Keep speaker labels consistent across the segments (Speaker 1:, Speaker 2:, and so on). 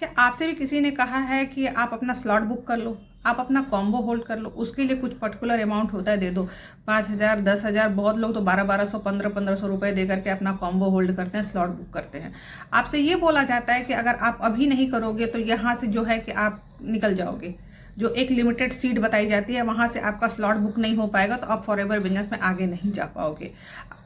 Speaker 1: क्या आपसे भी किसी ने कहा है कि आप अपना स्लॉट बुक कर लो, आप अपना कॉम्बो होल्ड कर लो, उसके लिए कुछ पर्टिकुलर अमाउंट होता है, दे दो 5,000 10,000, बहुत लोग तो 1200 1500 रुपए दे करके अपना कॉम्बो होल्ड करते हैं, स्लॉट बुक करते हैं। आपसे ये बोला जाता है कि अगर आप अभी नहीं करोगे तो यहाँ से जो है कि आप निकल जाओगे, जो एक लिमिटेड सीट बताई जाती है वहाँ से आपका स्लॉट बुक नहीं हो पाएगा, तो आप फॉरएवर बिजनेस में आगे नहीं जा पाओगे।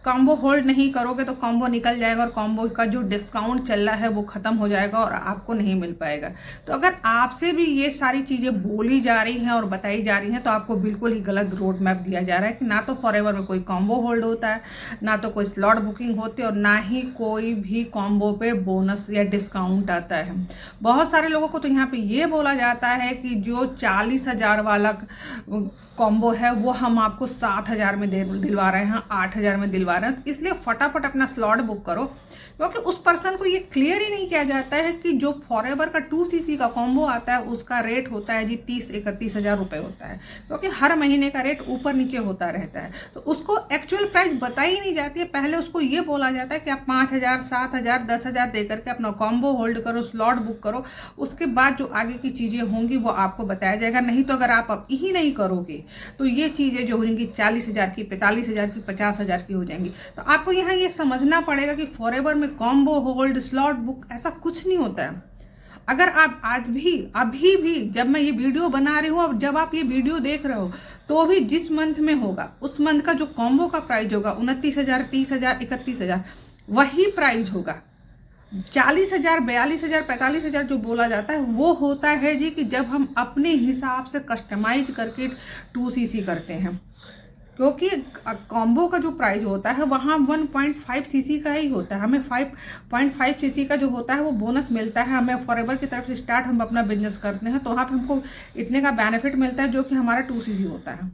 Speaker 1: कॉम्बो होल्ड नहीं करोगे तो कॉम्बो निकल जाएगा और कॉम्बो का जो डिस्काउंट चल रहा है वो ख़त्म हो जाएगा और आपको नहीं मिल पाएगा। तो अगर आपसे भी ये सारी चीज़ें बोली जा रही हैं और बताई जा रही हैं तो आपको बिल्कुल ही गलत रोड मैप दिया जा रहा है कि ना तो फॉरएवर में कोई कॉम्बो होल्ड होता है, ना तो कोई स्लॉट बुकिंग होती है, और ना ही कोई भी कॉम्बो पे बोनस या डिस्काउंट आता है। बहुत सारे लोगों को तो यहाँ पे ये बोला जाता है कि जो 40,000 वाला कॉम्बो है वो हम आपको 7,000 में दिलवा रहे हैं, 8,000 में दिलवा रहे हैं। इसलिए फटाफट अपना स्लॉट बुक करो, क्योंकि उस पर्सन को ये क्लियर ही नहीं किया जाता है कि जो फॉरएवर का 2cc का कॉम्बो आता है उसका रेट होता है जी 30-31,000 रुपये होता है, क्योंकि हर महीने का रेट ऊपर नीचे होता रहता है। तो उसको एक्चुअल प्राइस बताई नहीं जाती है। पहले उसको ये बोला जाता है कि आप 5,000 7,000 10,000 दे करके अपना कॉम्बो होल्ड करो, स्लॉट बुक करो, उसके बाद जो आगे की चीज़ें होंगी वो आपको बताया जाएगा। नहीं तो अगर आप अब ही नहीं करोगे तो ये चीज़ें जो होंगी 40,000 की, 45,000 की, 50,000 की हो जाएंगी। तो आपको यहाँ ये समझना पड़ेगा कि फॉरएवर में कॉम्बो होल्ड स्लॉट बुक ऐसा कुछ नहीं होता है। अगर आप आज भी अभी भी जब मैं ये वीडियो बना रही हूँ और जब आप ये वीडियो देख रहे हो तो भी जिस मंथ में होगा उस मंथ का जो कॉम्बो का प्राइस होगा 29,000 30,000 31,000 वही प्राइस होगा। 40,000 42,000 45,000 जो बोला जाता है वो होता है जी कि जब हम अपने हिसाब से कस्टमाइज करके 2cc करते हैं, क्योंकि कॉम्बो का जो प्राइस होता है वहाँ 1.5cc का ही होता है। हमें 5.5cc का जो होता है वो बोनस मिलता है हमें फॉरएवर की तरफ से। स्टार्ट हम अपना बिजनेस करते हैं तो वहाँ पे हमको इतने का बेनिफिट मिलता है जो कि हमारा 2cc होता है।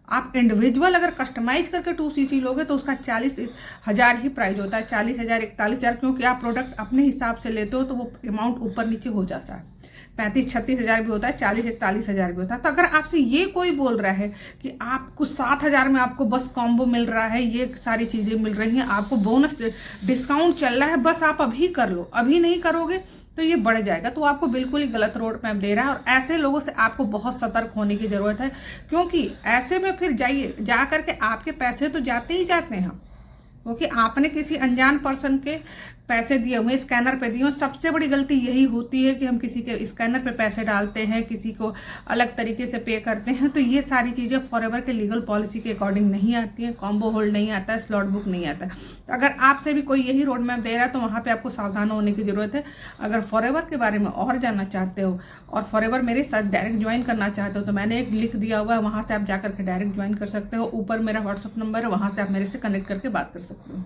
Speaker 1: आप इंडिविजुअल अगर कस्टमाइज करके 2cc लोगे तो उसका 40,000 ही प्राइस होता है, 40,000 41,000, क्योंकि आप प्रोडक्ट अपने हिसाब से लेते हो तो वो अमाउंट ऊपर नीचे हो जाता है। 35-36,000 भी होता है, 40-41,000 भी होता है। तो अगर आपसे ये कोई बोल रहा है कि आपको 7,000 में आपको बस कॉम्बो मिल रहा है, ये सारी चीज़ें मिल रही हैं, आपको बोनस डिस्काउंट चल रहा है, बस आप अभी कर लो, अभी नहीं करोगे तो ये बढ़ जाएगा, तो आपको बिल्कुल ही गलत रोड मैप दे रहा है। और ऐसे लोगों से आपको बहुत सतर्क होने की ज़रूरत है, क्योंकि ऐसे में फिर जा करके आपके पैसे तो जाते ही जाते हैं, क्योंकि आपने किसी अनजान पर्सन के पैसे दिए हुए स्कैनर पे दिए हुए। सबसे बड़ी गलती यही होती है कि हम किसी के स्कैनर पे पैसे डालते हैं, किसी को अलग तरीके से पे करते हैं। तो ये सारी चीज़ें फॉरएवर के लीगल पॉलिसी के अकॉर्डिंग नहीं आती हैं। कॉम्बो होल्ड नहीं आता है, स्लॉट बुक नहीं आता है। तो अगर आपसे भी कोई यही रोड मैप दे रहा है तो वहाँ पर आपको सावधान होने की ज़रूरत है। अगर फॉरएवर के बारे में और जानना चाहते हो और फॉरएवर मेरे साथ डायरेक्ट ज्वाइन करना चाहते हो तो मैंने एक लिंक दिया हुआ है, वहाँ से आप जा करके डायरेक्ट ज्वाइन कर सकते हो। ऊपर मेरा व्हाट्सअप नंबर है, वहाँ से आप मेरे से कनेक्ट करके बात कर सकते हो।